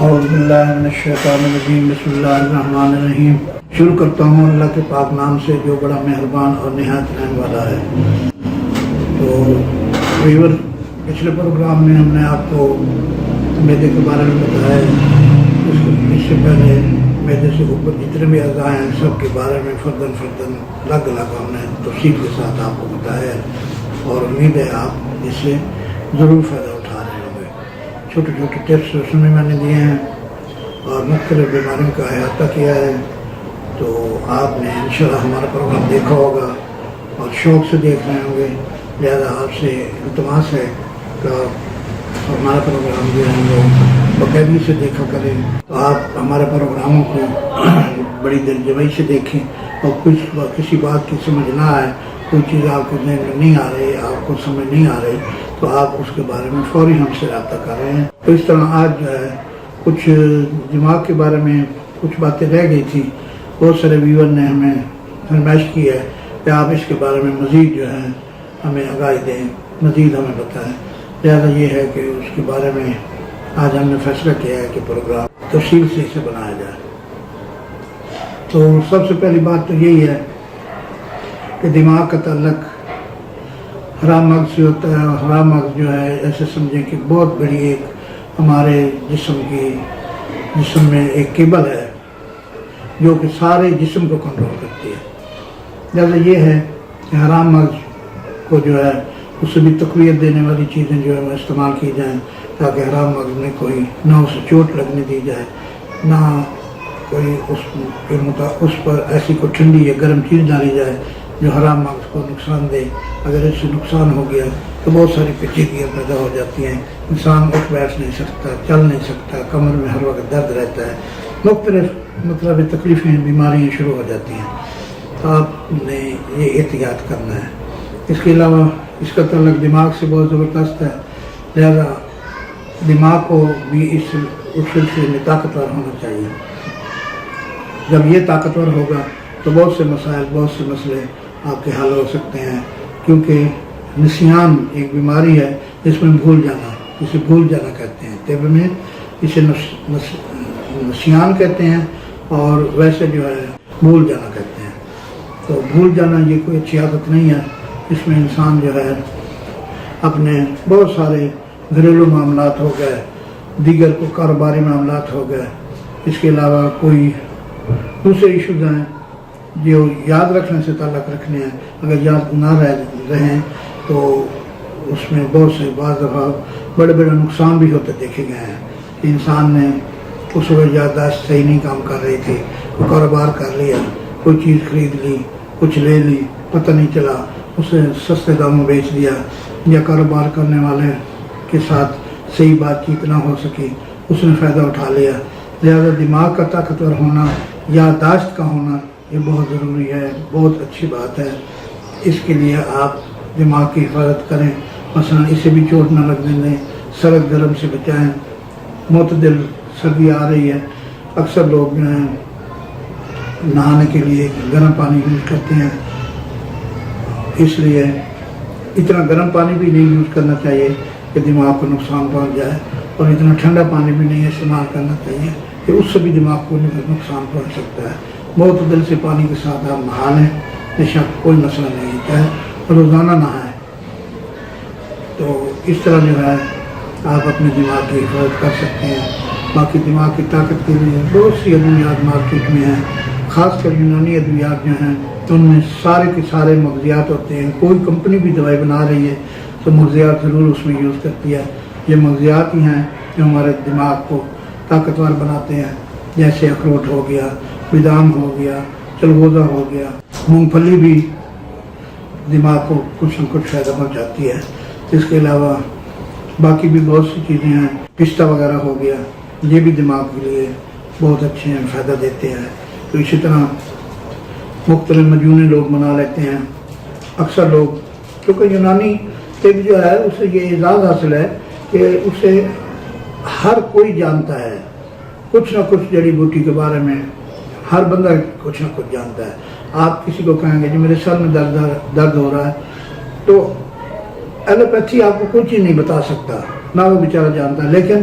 اعوذ باللہ من الشیطان الرجیم بسم اللہ الرحمن الرحیم۔ شروع کرتا ہوں اللہ کے پاک نام سے جو بڑا مہربان اور نہایت رحم والا ہے۔ تو ویور پچھلے پروگرام میں ہم نے آپ کو میدے کے بارے میں بتایا، اس سے پہلے میدے سے اوپر جتنے بھی اعضاء ہیں سب کے بارے میں فردن الگ الگ ہم نے تفصیل کے ساتھ آپ کو بتایا ہے، اور امید ہے آپ اس سے ضرور فائدہ اٹھا رہے ہوں گے۔ چھوٹے چھوٹے ٹپس اس میں نے دیے ہیں اور مختلف بیماریوں کا احاطہ کیا ہے، تو آپ نے انشاءاللہ ہمارا پروگرام دیکھا ہوگا اور شوق سے دیکھ رہے ہوں گے، لہذا آپ سے التماس ہے کہ ہمارا پروگرام جو ہے وہ باقاعدگی سے دیکھا کریں، تو آپ ہمارے پروگراموں کو بڑی دلجمعی سے دیکھیں، اور کسی بات کی سمجھ نہ آئے، کوئی چیز آپ کو ذہن میں نہیں آ رہی، آپ کو سمجھ نہیں آ رہی، تو آپ اس کے بارے میں فوری ہم سے رابطہ کر رہے ہیں۔ تو اس طرح آج جو ہے کچھ دماغ کے بارے میں کچھ باتیں رہ گئی تھی، بہت سارے ویور نے ہمیں فرمائش کی ہے کہ آپ اس کے بارے میں مزید جو ہے ہمیں آگاہی دیں، مزید ہمیں بتائیں، لہٰذا یہ ہے کہ اس کے بارے میں آج ہم نے فیصلہ کیا ہے کہ پروگرام تفصیل سے اسے بنایا جائے۔ تو سب سے پہلی بات تو یہی ہے کہ دماغ کا تعلق حرام مغز سے ہوتا ہے، اور حرام مغز جو ہے ایسے سمجھیں کہ بہت بڑی ایک ہمارے جسم میں ایک کیبل ہے جو کہ سارے جسم کو کنٹرول کرتی ہے۔ لہٰذا یہ ہے کہ حرام مغز کو جو ہے اس سے بھی تقویت دینے والی چیزیں جو ہے وہ استعمال کی جائیں، تاکہ حرام مغز میں کوئی نہ اسے چوٹ لگنے دی جائے، نہ کوئی اس پر ایسی کوئی ٹھنڈی یا گرم چیز ڈالی جائے جو حرام مغز کو نقصان دے۔ اگر اس سے نقصان ہو گیا تو بہت ساری پیچیدگیاں پیدا ہو جاتی ہیں، انسان اٹھ بیٹھ نہیں سکتا، چل نہیں سکتا، کمر میں ہر وقت درد رہتا ہے، مختلف تکلیفیں بیماریاں شروع ہو جاتی ہیں۔ تو آپ نے یہ احتیاط کرنا ہے۔ اس کے علاوہ اس کا تعلق دماغ سے بہت زبردست ہے، لہذا دماغ کو بھی اس سلسلے میں طاقتور ہونا چاہیے۔ جب یہ طاقتور ہوگا تو بہت سے مسائل، بہت سے مسئلے آپ کے حل ہو سکتے ہیں، کیونکہ نسیان ایک بیماری ہے جس میں بھول جانا، اسے بھول جانا کہتے ہیں، طب میں اسے نسیان کہتے ہیں، اور ویسے جو ہے بھول جانا کہتے ہیں۔ تو بھول جانا یہ کوئی اچھی عادت نہیں ہے، اس میں انسان جو ہے اپنے بہت سارے گھریلو معاملات ہو گئے، دیگر کو کاروباری معاملات ہو گئے، اس کے علاوہ کوئی دوسرے ایشوز ہیں جو یاد رکھنے سے تعلق رکھنے ہیں، اگر یاد نہ رہیں تو اس میں بہت سے بعض دفعہ بڑے بڑے نقصان بھی ہوتے دیکھے گئے ہیں کہ انسان نے اس وقت یادداشت صحیح نہیں کام کر رہی تھی، کوئی کاروبار کر لیا، کوئی چیز خرید لی، کچھ لے لی، پتہ نہیں چلا، اسے سستے داموں بیچ دیا، یا کاروبار کرنے والے کے ساتھ صحیح بات چیت نہ ہو سکی، اس نے فائدہ اٹھا لیا۔ لہذا دماغ کا طاقتور ہونا، یادداشت کا ہونا یہ بہت ضروری ہے، بہت اچھی بات ہے۔ اس کے لیے آپ دماغ کی حفاظت کریں، مثلا اسے بھی چوٹ نہ لگنے دیں، سرد گرم سے بچائیں۔ معتدل سردی آ رہی ہے، اکثر لوگ جو ہیں نہانے کے لیے گرم پانی یوز کرتے ہیں، اس لیے اتنا گرم پانی بھی نہیں یوز کرنا چاہیے کہ دماغ کو نقصان پہنچ جائے، اور اتنا ٹھنڈا پانی بھی نہیں استعمال کرنا چاہیے کہ اس سے بھی دماغ کو نقصان پہنچ سکتا ہے۔ معتدل سے پانی کے ساتھ آپ نہا لیں، بے شک کوئی مسئلہ نہیں، چاہے روزانہ نہائیں۔ تو اس طرح جو ہے آپ اپنے دماغ کی حفاظت کر سکتے ہیں۔ باقی دماغ کی طاقت کے لیے بہت سی ادویات مارکیٹ میں ہیں، خاص کر یونانی ادویات جو ہیں تو ان میں سارے کے سارے مغزیات ہوتے ہیں۔ کوئی کمپنی بھی دوائی بنا رہی ہے تو مغزیات ضرور اس میں یوز کرتی ہے۔ یہ مغزیات ہی ہیں جو ہمارے دماغ کو طاقتور بناتے ہیں، جیسے اخروٹ ہو گیا، بادام ہو گیا، چلغوزہ ہو گیا، مونگ پھلی بھی دماغ کو کچھ نہ کچھ فائدہ پہنچاتی ہے۔ اس کے علاوہ باقی بھی بہت سی چیزیں ہیں، پستہ وغیرہ ہو گیا، یہ بھی دماغ کے لیے بہت اچھے ہیں، فائدہ دیتے ہیں۔ تو اسی طرح مختلف مجونے لوگ بنا لیتے ہیں، اکثر لوگ، کیونکہ یونانی طب جو ہے اسے یہ اعزاز حاصل ہے کہ اسے ہر کوئی جانتا ہے، کچھ نہ کچھ جڑی بوٹی کے بارے میں ہر بندہ کچھ نہ کچھ جانتا ہے۔ آپ کسی کو کہیں گے جی میرے سر میں درد ہو رہا ہے، تو ایلوپیتھی آپ کو کچھ ہی نہیں بتا سکتا، نہ وہ بیچارہ جانتا ہے، لیکن